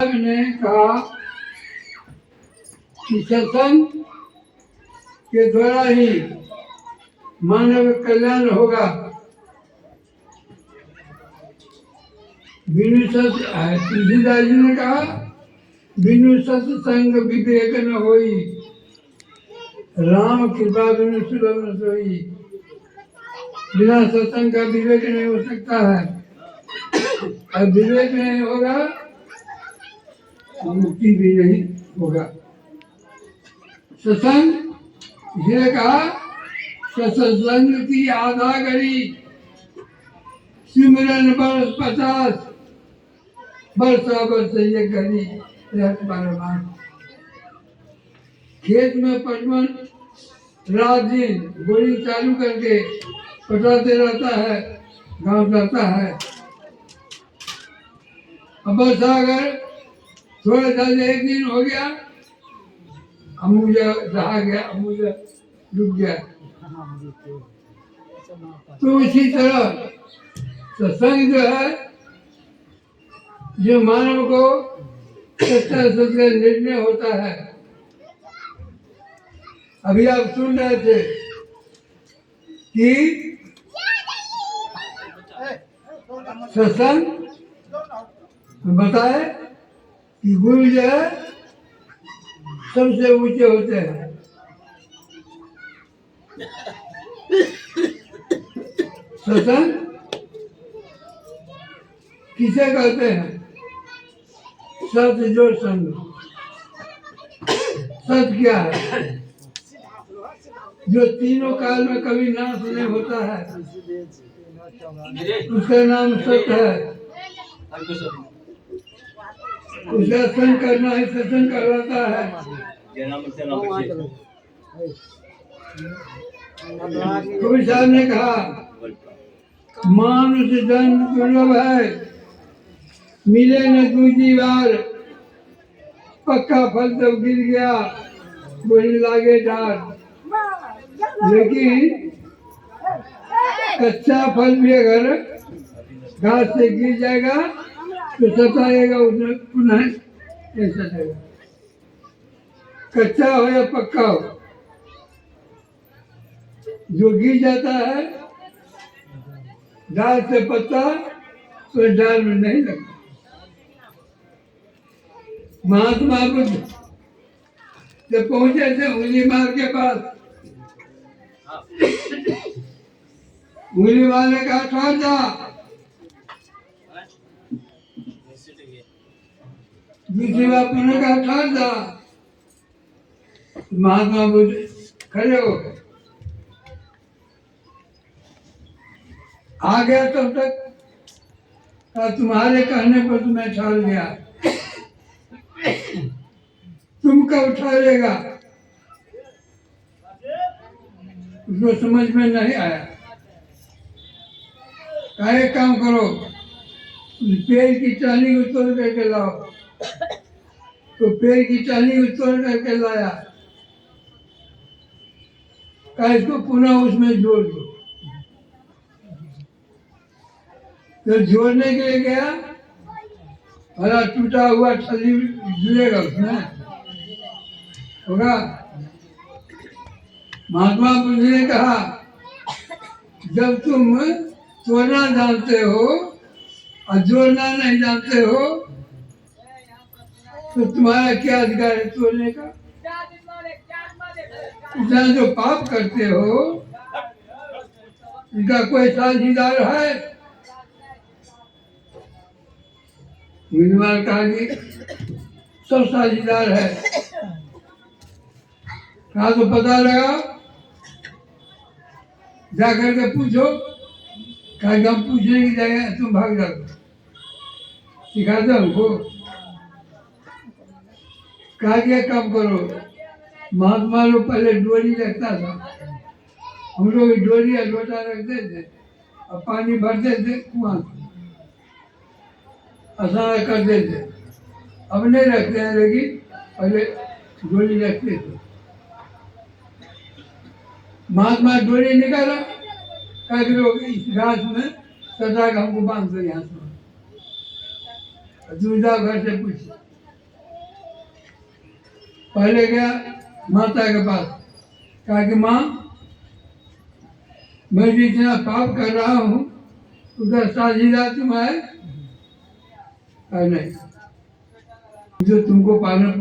ने कहा कि सत्संग के द्वारा ही मानव कल्याण होगा। तुलसीदास जी ने कहा बिनु सत्संग विवेक न होई, राम कृपा बिनु सुलभ न सोई। बिना सत्संग का विवेक नहीं हो सकता है, और विवेक नहीं होगा मुक्ति भी नहीं होगा। सत्संग इसलिए कहा सत्संग की आधा घड़ी, सिमरन वर्ष 50, वर्षा वर्ष ये घड़ी परमात्मा। खेत में पटवन रात दिन बोरी चालू करके पटाते रहता है, गांव जाता है। अब वर्षा अगर थोड़ा ज्यादा एक दिन हो गया, अमूजा रहा गया, अमूजा डूब गया। तो इसी तरह सत्संग जो है, जो मानव को सच्चा सत्य निर्णय होता है। अभी आप सुन रहे थे कि सत्संग बताए कि गुरु जो है सबसे ऊंचे होते हैं। सत्संग किसे कहते हैं? सत जो संग। सत क्या है? जो तीनों काल में कभी नाश नहीं होता है, उसका नाम सत्य है। उसका संग करना ही सत्संग कहलाता है। कबीर साहब ने कहा मानुष जन्म दुर्लभ है, मिले न दूसरी बार। पक्का फल जब गिर गया वही लागे डार। लेकिन कच्चा फल भी अगर घास से गिर जाएगा तो सताएगा, उसमें पुनः नहीं सतेगा। कच्चा हो या पक्का हो, जो गिर जाता है डाल से पत्ता तो डाल में नहीं लगता। महात्मा बुद्ध जब पहुंचे थे उंगली मार के पास, उंगली मार ने कहा ठहर जा। दूसरी बार पुनः कहा ठहर जा। महात्मा बुद्ध खड़े हो गए। आ गया तब तक तुम्हारे कहने पर तुम्हें ठहर गया, तुम कब ठहरेगा? उसको समझ में नहीं आया। एक काम करो, पेड़ की टहनी को तोड़ करके लाओ। तो पेड़ की टहनी को तोड़ करके लाया, कहा इसको पुनः उसमें जोड़ दो। तो जोड़ने के लिए गया, हरा टूटा हुआ ठल्ली जुड़ेगा उसमें, होगा? महात्मा बुद्ध ने कहा जब तुम तोड़ना जानते हो और जोड़ना नहीं जानते हो तो तुम्हारा क्या अधिकार है तोड़ने का? जहाँ जो पाप करते हो इनका कोई साझीदार है? विद्वान कहा कि सब साझीदार है। कहा तो पता लगा, जाकर के पूछो। कहा हम पूछने की जगह तुम भाग जाओ, सिखाते हमको। कहा कि काम करो, महात्मा लोग पहले डोरी रखता था, हम लोग डोरी या लोटा रखते थे और पानी भरते थे कुआं से, आसान करते थे। अब नहीं रखते हैं, लेकिन पहले डोरी रखते थे। महात्मा डोरी निकाला, कहा लोग इस घास में सदा हमको बांध दो यहाँ से। दूसरा घर से पूछ पहले गया माता के पास, कहा कि माँ मैं जितना पाप कर रहा हूँ उधर साझीदार तुम है? नहीं, जो तुमको पालन